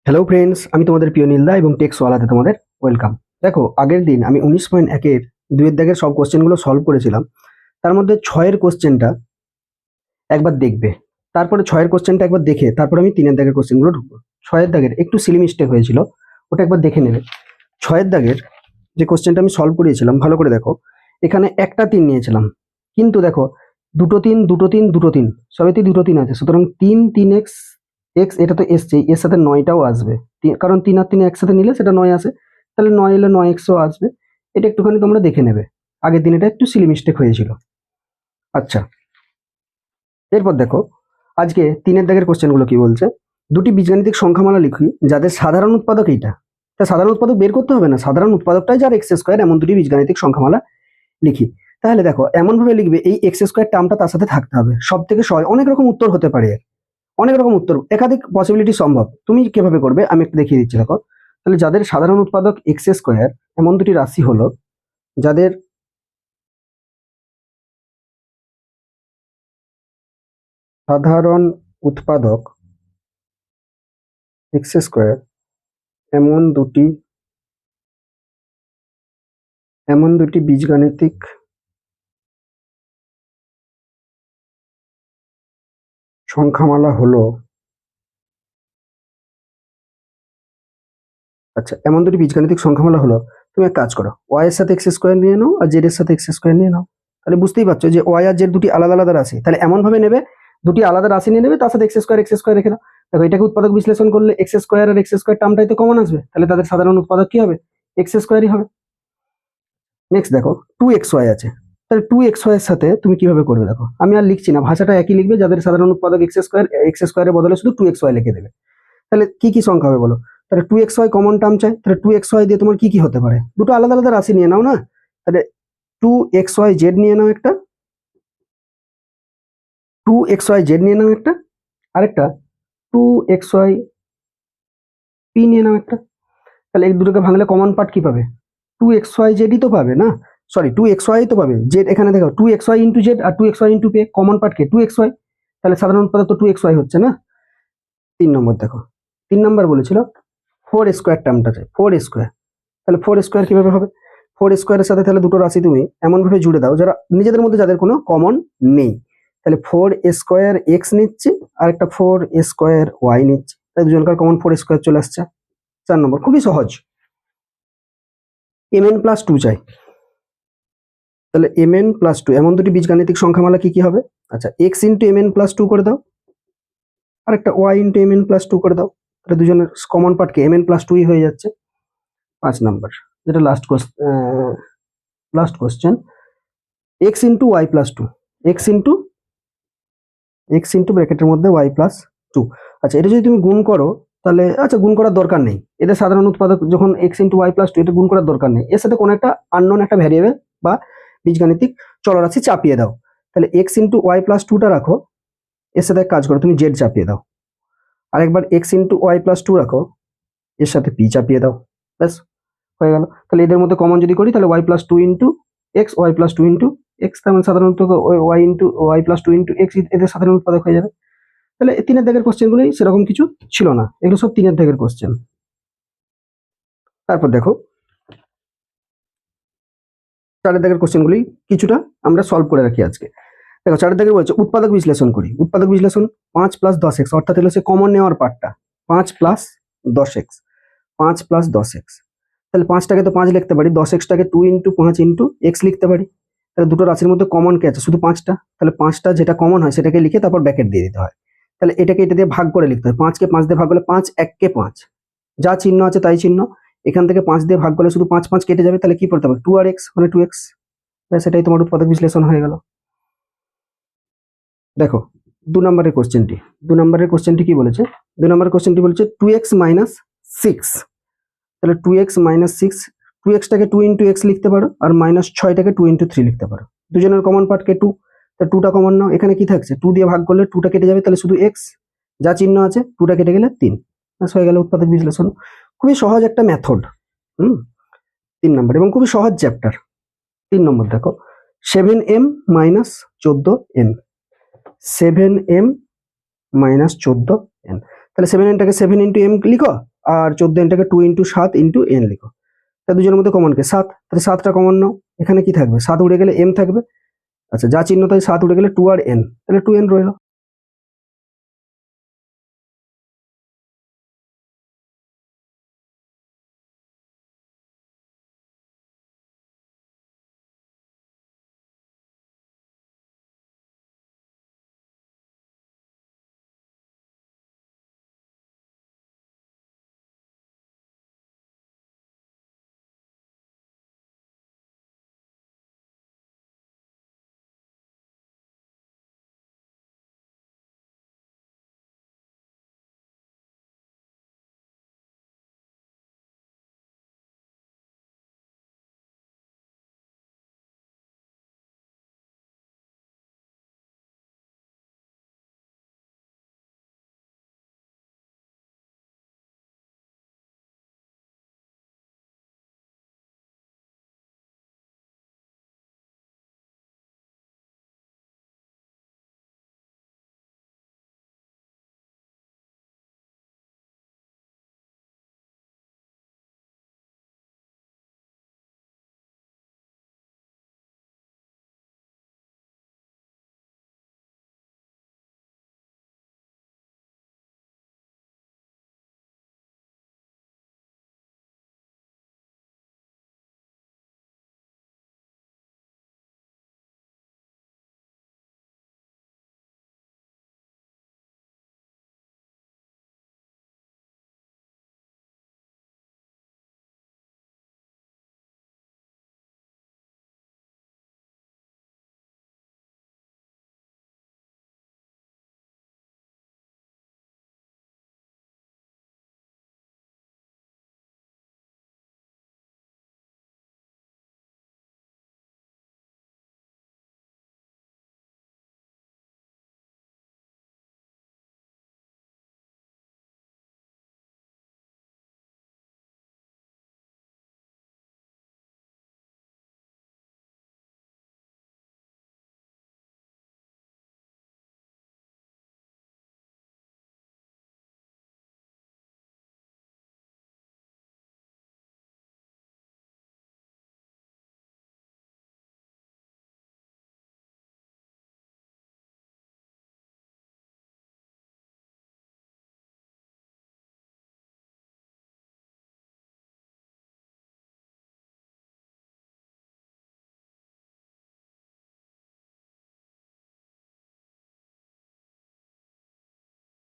Hello friends, আমি তোমাদের প্রিয় নীলদা এবং টেক্সওয়ালাতে তোমাদের ওয়েলকাম। দেখো, আগের দিন আমি 19.1-এর দুয়ের দাগের সব কোশ্চেনগুলো সলভ করেছিলাম। তার মধ্যে 6-এর কোশ্চেনটা একবার দেখবে, তারপরে 6-এর কোশ্চেনটা একবার দেখে তারপরে আমি 3-এর দাগের কোশ্চেনগুলো ঢুকবো। 6-এর দাগের একটু সিলি মিস্টেক হয়েছিল, ওটা একবার দেখে নেবে। 6-এর দাগের যে কোশ্চেনটা আমি সলভ করিয়েছিলাম, ভালো করে দেখো, এখানে একটা 3 নিয়েছিলাম, কিন্তু দেখো দুটো 3 দুটো 3 দুটো 3 সবেতেই দুটো 3 আছে, সুতরাং 3 এক্স এটা তো এসছেই, এর সাথে 9টাও আসবে, কারণ 3 আর 3 একসাথে নিলে সেটা 9 আসে, তাহলে 9 এলে 9x-ও আসবে। এটা একটুখানি তোমরা দেখে নেবে, আগের দিন এটা একটু সিলি মিস্টেক হয়েছিল। আচ্ছা, এরপর দেখো আজকে 3-এর দাগের কোশ্চেনগুলো কি বলছে। দুটি বীজগাণিতিক সংখ্যামালা লিখি যাদের সাধারণ উৎপাদক এইটা। তা সাধারণ উৎপাদক বের করতে হবে না, সাধারণ উৎপাদকটাই যার এক্স স্কোয়ার, এমন দুটি বীজগাণিতিক সংখ্যামালা লিখি। তাহলে দেখো এমন ভাবে লিখবে, এই এক্স স্কোয়ার টার্মটা তার সাথে থাকতে হবে। সব থেকে সহজ, অনেক রকম উত্তর হতে পারে, অনেক রকম উত্তর, একাধিক পসিবিলিটি সম্ভব। তুমি কিভাবে করবে আমি একটু দেখিয়ে দিচ্ছি। দেখো, তাহলে যাদের সাধারণ উৎপাদক এক্স স্কোয়ার, এমন দুটি রাশি হলো যাদের সাধারণ উৎপাদক এক্স স্কোয়ার, এমন দুটি বীজগাণিতিক সংখ্যামালা হলো, আচ্ছা এমন দুটি বীজগাণিতিক সংখ্যামালা হলো, তুমি এক কাজ করো, ওয়াই এর সাথে এক্স স্কোয়ার নিয়ে নাও আর জেড এর সাথে এক্স স্কোয়ার নিয়ে নাও। তাহলে বুঝতেই পারছো যে ওয়াই আর জেড দুটি আলাদা আলাদা রাশি, তাহলে এমন ভাবে নেবে, দুটি আলাদা রাশি নিয়ে নেবে, তার সাথে এক্স স্কোয়ার রেখে দাও। দেখো, এটাকে উৎপাদক বিশ্লেষণ করলে এক্স স্কোয়ার আর এক্স স্কোয়ার টার্মটাই তো কমন আসবে, তাহলে তাদের সাধারণ উৎপাদক কি হবে? এক্স স্কোয়ারই হবে। নেক্সট দেখো, 2xy আছে, তাহলে 2xy এর সাথে তুমি কিভাবে করবে? দেখো, আমি আর লিখছি না, ভাষাটা একই লিখবে, যাদের সাধারণ উৎপাদক এক্স স্কোয়ারের বদলে শুধু 2xy লিখে দেবে। তাহলে কি কি সংখ্যা হবে বলো? তাহলে 2xy কমন টার্ম চাই, তাহলে 2xy দিয়ে তোমার কি কি হতে পারে? দুটো আলাদা আলাদা রাশি নিয়ে নাও না, তাহলে 2xyz নিয়ে নাও একটা, 2xyz নিয়ে নাও একটা, আরেকটা 2xyp নিয়ে নাও একটা। তাহলে এই দুটোকে ভাঙলে কমন পার্ট কি পাবে? 2xyzই তো পাবে না, সরি 2xy তো পাবে, জেড এখানে দেখো 2xy ইন্টু জেড আর 2xy into P, common part কে? 2xy, তাহলে সাধারণ উৎপাদক তো 2xy হচ্ছে না। 3 নম্বর দেখো, 3 নম্বর বলেছিল 4 স্কোয়ার টার্মটা চাই, 4 স্কোয়ার। তাহলে 4 স্কোয়ার কিভাবে হবে? 4 স্কোয়ারের সাথে তাহলে দুটো রাশি তুমি এমন ভাবে জুড়ে দাও যারা নিজেদের মধ্যে, যাদের কোনো কমন নেই। তাহলে 4 স্কোয়ার এক্স নিচ্ছি আর একটা 4 স্কোয়ার ওয়াই নিচ্ছি, তাই দুজনকার কমন 4 স্কোয়ার চলে আসছে। 4 নম্বর খুবই সহজ, mn প্লাস 2 চাই। তাহলে mn প্লাস 2, এমন দুটি বীজগাণিতিক সংখ্যামালা কি কি হবে? আচ্ছা, x ইন্টু mn প্লাস 2 করে দাও, আর একটা y ইন্টু mn প্লাস 2 করে দাও। তাহলে দুজনের কমন পার্টকে mn প্লাস 2ই হয়ে যাচ্ছে। 5 নাম্বার, যেটা last question, x into y plus 2, x into ব্র্যাকেটের মধ্যে ওয়াই প্লাস 2। আচ্ছা, এটা যদি তুমি গুণ করো, তাহলে আচ্ছা গুণ করার দরকার নেই, এদের সাধারণ উৎপাদক যখন এক্স ইন্টু ওয়াই প্লাস 2, এটা গুণ করার দরকার নেই, এর সাথে কোনো একটা আননোন একটা ভ্যারিয়েবল বা বীজগাণিতিক চলরাশি চাপিয়ে দাও। তাহলে এক্স ইন্টু ওয়াই প্লাস 2টা রাখো, এর সাথে এক কাজ করো, তুমি জেড চাপিয়ে দাও, আরেকবার এক্স ইন্টু ওয়াই প্লাস 2 রাখো, এর সাথে পি চাপিয়ে দাও, ব্যাস হয়ে গেল। তাহলে এদের মধ্যে কমন যদি করি, তাহলে y plus 2 into x, y plus 2 into x, তেমন সাধারণত y into y plus 2 into x, এদের সাধারণ উৎপাদক হয়ে যাবে। তাহলে 3-এর দাগের কোশ্চেনগুলোই সেরকম কিছু ছিল না, এগুলো সব 3-এর দাগের কোশ্চেন। তারপর দেখো 4-এর দাগের কোশ্চেনগুলি কিছুটা আমরা সলভ করে রাখি আজকে। দেখো 4-এর দাগের বলছে উৎপাদক বিশ্লেষণ করি। উৎপাদক বিশ্লেষণ 5 প্লাস 10x, অর্থাৎ হলো সে কমন নেওয়ার পার্টটা 5 প্লাস 10x, 5 প্লাস 10x। তাহলে 5টাকে তো 5 লিখতে পারি, 10xটাকে 2 ইন্টু 5 ইন্টু এক্স লিখতে পারি। তাহলে দুটো রাশির মধ্যে কমন কে আছে? শুধু 5টা। তাহলে 5টা যেটা কমন হয় সেটাকে লিখে তারপর ব্র্যাকেট দিয়ে দিতে হয়। তাহলে এটাকে এটা দিয়ে ভাগ করে লিখতে হয়, 5কে 5 দিয়ে ভাগ করলে 5, 1কে 5, যা চিহ্ন আছে তাই চিহ্ন। এখান থেকে 5 দিয়ে ভাগ করলে শুধু 5 5 কেটে যাবে, তাহলে কি পড়তে হবে? 2 আর x, মানে 2x। সেটাই তোমার উৎপাদক বিশ্লেষণ হয়ে গেল। দেখো 2 নম্বরের কোশ্চেনটি কি বলেছে? 2 নম্বরের কোশ্চেনটি বলেছে 2x মাইনাস 6। তাহলে 2x মাইনাস 6, 2xটাকে 2 ইন্টু এক্স লিখতে পারো, আর মাইনাস 6টাকে 2 ইন্টু 3 লিখতে পারো। দুজনের কমন পার্টকে 2, তা 2টা কমন নাও, এখানে কি থাকছে? 2 দিয়ে ভাগ করলে 2টা কেটে যাবে, তাহলে শুধু x, যা চিহ্ন আছে 2টা কেটে গেলে 3, ব্যাস হয়ে গেল উৎপাদক বিশ্লেষণ। খুবই সহজ একটা মেথড। 3 নম্বর এবং খুবই সহজ চ্যাপ্টার। 3 নম্বর দেখো 7m minus 14n, 7m minus 14n। তাহলে 7nটাকে 7 ইন্টু m লিখো, আর 14 টু ইন্টু 7 ইন্টু এন লিখো। তা দুজনের মধ্যে কমন কে 7, তাহলে 7টা কমন নাও। এখানে কি থাকবে 7 উড়ে গেলে এম থাকবে। আচ্ছা যা চিহ্ন তাই 7 উড়ে গেলে 2 আর এন, তাহলে 2n রইল।